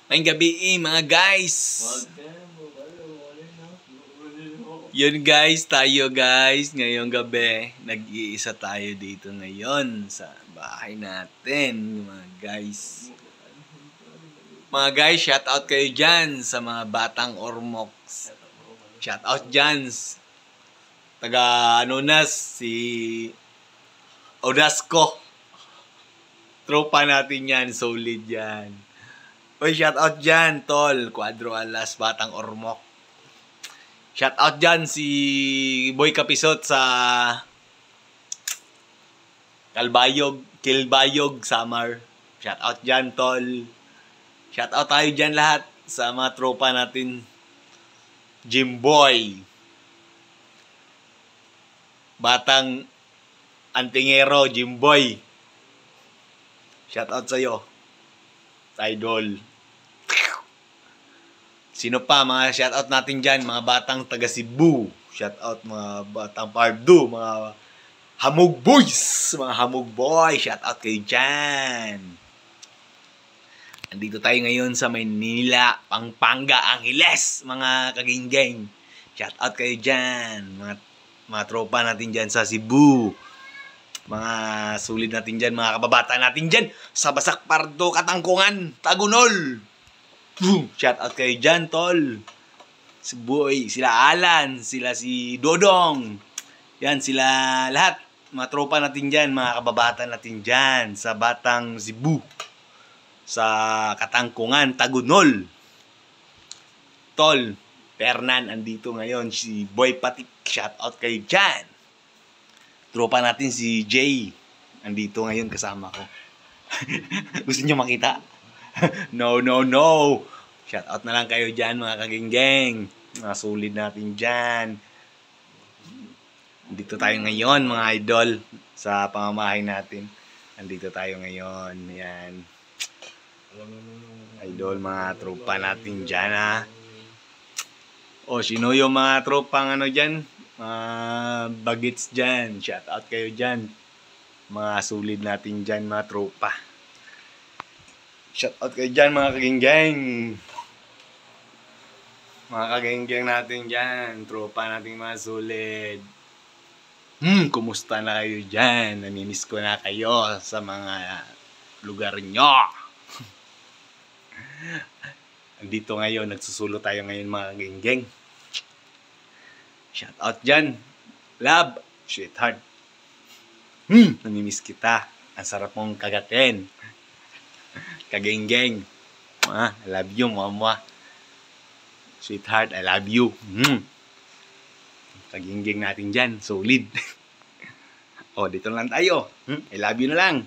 Ngayong gabi mga guys. Yun guys, tayo guys. Ngayong gabi, nag-iisa tayo dito ngayon sa bahay natin mga guys. Mga guys, shout out kayo dyan sa mga batang Ormoc. Shout out dyan. Taga si Odasco. Tropa natin yan, solid yan. Uy, shout out dyan, tol. Cuadro Alas, Batang Ormoc. Shout out dyan si Boy Kapisot sa Kilbayog, Samar. Shout out dyan, tol. Shout out tayo dyan lahat sa mga tropa natin. Jimboy. Batang Antingero, Jimboy. Shout out sa'yo. Idol. Sino pa? Mga shoutout natin dyan. Mga batang taga Cebu. Shoutout mga batang Pardo. Mga Hamog Boys. Mga Hamog Boy. Shoutout kayo dyan. Andito tayo ngayon sa Maynila. Pampanga, Angeles. Mga kaginggeng. Shoutout kayo dyan. Mga tropa natin dyan sa Cebu. Mga sulit natin dyan, mga kababata natin dyan sa Basak Pardo, Katangkungan, Tagunol. Boom! Shout out kayo dyan, tol. Si Boy, sila Alan, sila si Dodong. Yan, sila lahat. Mga tropa natin dyan, mga kababata natin dyan sa Batang Cebu, sa Katangkungan, Tagunol. Tol, Pernan, andito ngayon. Si Boy Patik, shout out kayo dyan. Tropa natin si Jay. Andito ngayon kasama ko. Gusto niyo makita? No. Shout out na lang kayo dyan mga kagenggeng. Mga solid natin dyan. Andito tayo ngayon mga idol. Sa pamamahay natin. Andito tayo ngayon. Yan. Idol, mga tropa natin dyan ha. O, sino yung mga tropang ano dyan? Bagets dyan. Shout out kayo dyan. Mga solid natin dyan, mga tropa. Shout out kayo dyan, mga kagenggeng. Mga kagenggeng natin dyan. Tropa natin mga solid. Kumusta na kayo dyan? Namimiss ko na kayo sa mga lugar nyo. Andito ngayon, nagsusulo tayo ngayon mga kagenggeng. Shout out dyan. Love, sweetheart. Namimiss kita. Ang sarap mong kagatin. Kagenggeng. I love you, mama. Sweetheart, I love you. Kagenggeng natin dyan. Solid. O, dito lang tayo. I love you na lang.